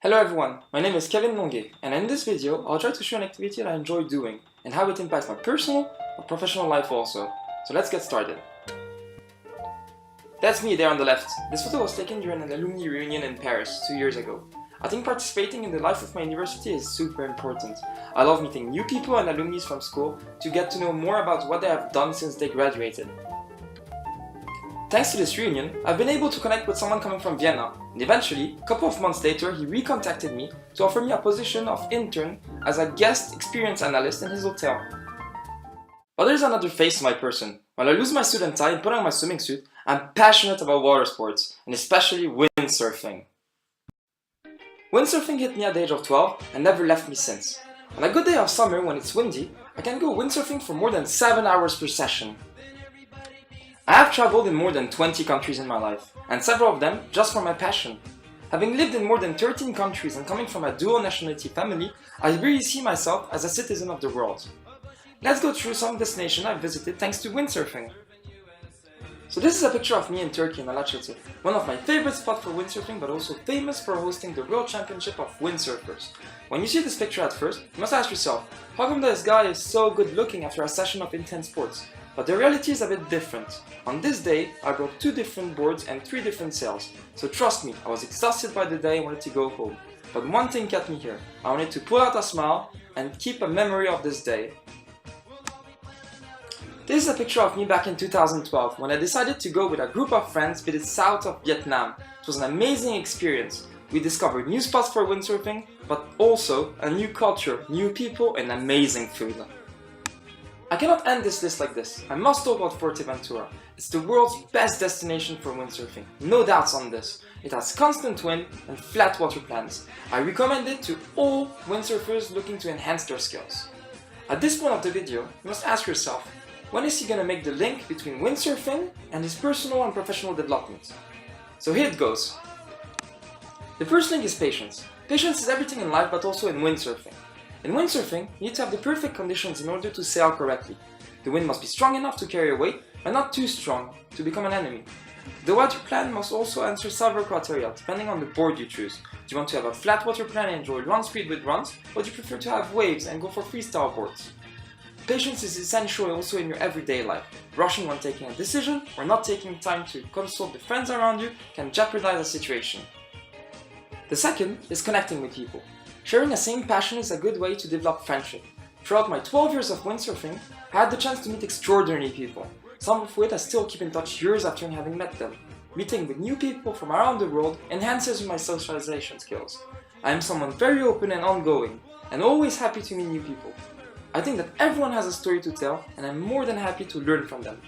Hello everyone, my name is Kevin Longuet, and in this video I'll try to show an activity that I enjoy doing and how it impacts my personal or professional life also. So let's get started. That's me there on the left. This photo was taken during an alumni reunion in Paris 2 years ago. I think participating in the life of my university is super important. I love meeting new people and alumni from school to get to know more about what they have done since they graduated. Thanks to this reunion, I've been able to connect with someone coming from Vienna, and eventually, a couple of months later, he recontacted me to offer me a position of intern as a guest experience analyst in his hotel. But there's another face to my person. When I lose my student tie and put on my swimming suit, I'm passionate about water sports, and especially windsurfing. Windsurfing hit me at the age of 12 and never left me since. On a good day of summer when it's windy, I can go windsurfing for more than 7 hours per session. I have traveled in more than 20 countries in my life, and several of them just for my passion. Having lived in more than 13 countries and coming from a dual nationality family, I really see myself as a citizen of the world. Let's go through some destinations I've visited thanks to windsurfing. So this is a picture of me in Turkey in Alaçatı, one of my favorite spots for windsurfing but also famous for hosting the World Championship of Windsurfers. When you see this picture at first, you must ask yourself, how come this guy is so good looking after a session of intense sports? But the reality is a bit different. On this day, I broke 2 different boards and 3 different sails. So trust me, I was exhausted by the day and wanted to go home. But one thing kept me here. I wanted to pull out a smile and keep a memory of this day. This is a picture of me back in 2012 when I decided to go with a group of friends visit south of Vietnam. It was an amazing experience. We discovered new spots for windsurfing, but also a new culture, new people and amazing food. I cannot end this list like this. I must talk about Fuerteventura. It's the world's best destination for windsurfing. No doubts on this. It has constant wind and flat water plans. I recommend it to all windsurfers looking to enhance their skills. At this point of the video, you must ask yourself, when is he gonna make the link between windsurfing and his personal and professional development? So here it goes. The first link is patience. Patience is everything in life but also in windsurfing. In windsurfing, you need to have the perfect conditions in order to sail correctly. The wind must be strong enough to carry your weight, but not too strong to become an enemy. The water plan must also answer several criteria, depending on the board you choose. Do you want to have a flat water plan and enjoy run speed with runs, or do you prefer to have waves and go for freestyle boards? Patience is essential also in your everyday life. Rushing when taking a decision, or not taking time to consult the friends around you can jeopardize a situation. The second is connecting with people. Sharing the same passion is a good way to develop friendship. Throughout my 12 years of windsurfing, I had the chance to meet extraordinary people, some of which I still keep in touch years after having met them. Meeting with new people from around the world enhances my socialization skills. I am someone very open and ongoing, and always happy to meet new people. I think that everyone has a story to tell, and I'm more than happy to learn from them.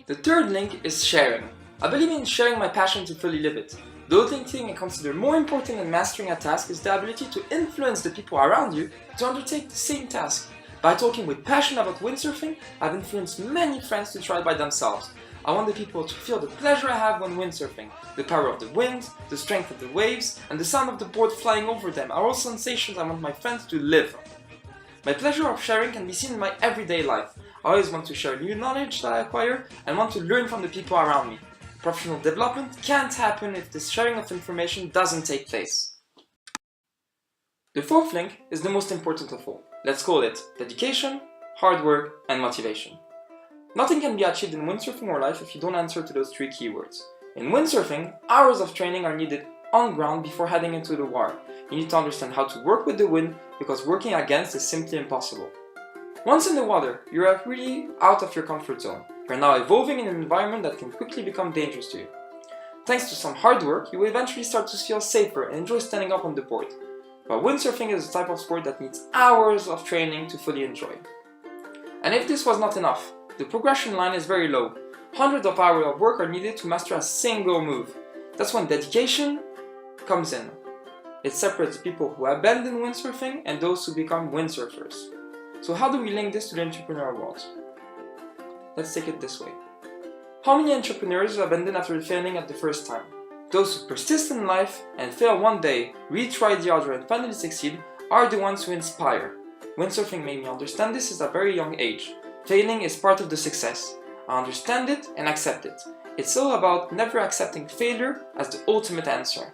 The third link is sharing. I believe in sharing my passion to fully live it. The only thing I consider more important than mastering a task is the ability to influence the people around you to undertake the same task. By talking with passion about windsurfing, I've influenced many friends to try it by themselves. I want the people to feel the pleasure I have when windsurfing. The power of the wind, the strength of the waves, and the sound of the board flying over them are all sensations I want my friends to live. My pleasure of sharing can be seen in my everyday life. I always want to share new knowledge that I acquire and want to learn from the people around me. Professional development can't happen if this sharing of information doesn't take place. The fourth link is the most important of all. Let's call it dedication, hard work, and motivation. Nothing can be achieved in windsurfing or life if you don't answer to those 3 keywords. In windsurfing, hours of training are needed on ground before heading into the water. You need to understand how to work with the wind because working against is simply impossible. Once in the water, you are really out of your comfort zone. You are now evolving in an environment that can quickly become dangerous to you. Thanks to some hard work, you will eventually start to feel safer and enjoy standing up on the board. But windsurfing is a type of sport that needs hours of training to fully enjoy. And if this was not enough, the progression line is very low. Hundreds of hours of work are needed to master a single move. That's when dedication comes in. It separates people who abandon windsurfing and those who become windsurfers. So how do we link this to the entrepreneurial world? Let's take it this way. How many entrepreneurs abandon after failing at the first time? Those who persist in life and fail one day, retry the other and finally succeed are the ones who inspire. Windsurfing made me understand this at a very young age. Failing is part of the success. I understand it and accept it. It's all about never accepting failure as the ultimate answer.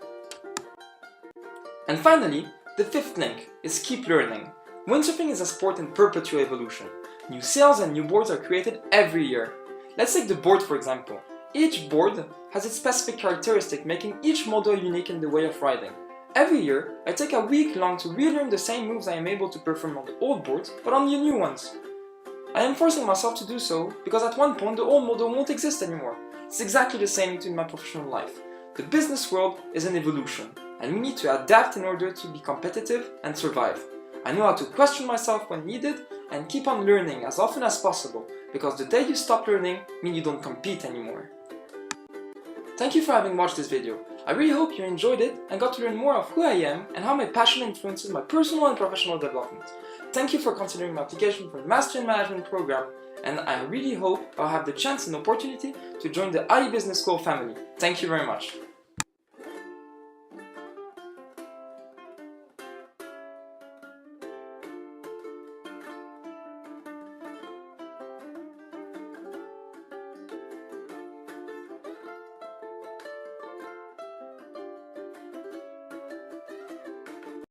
And finally, the fifth link is keep learning. Windsurfing is a sport in perpetual evolution. New sails and new boards are created every year. Let's take the board for example. Each board has its specific characteristic, making each model unique in the way of riding. Every year, I take a week long to relearn the same moves I am able to perform on the old boards, but on the new ones. I am forcing myself to do so because at one point the old model won't exist anymore. It's exactly the same in my professional life. The business world is an evolution, and we need to adapt in order to be competitive and survive. I know how to question myself when needed and keep on learning as often as possible, because the day you stop learning means you don't compete anymore. Thank you for having watched this video. I really hope you enjoyed it and got to learn more of who I am and how my passion influences my personal and professional development. Thank you for considering my application for the Master in Management program, and I really hope I'll have the chance and opportunity to join the IE Business School family. Thank you very much.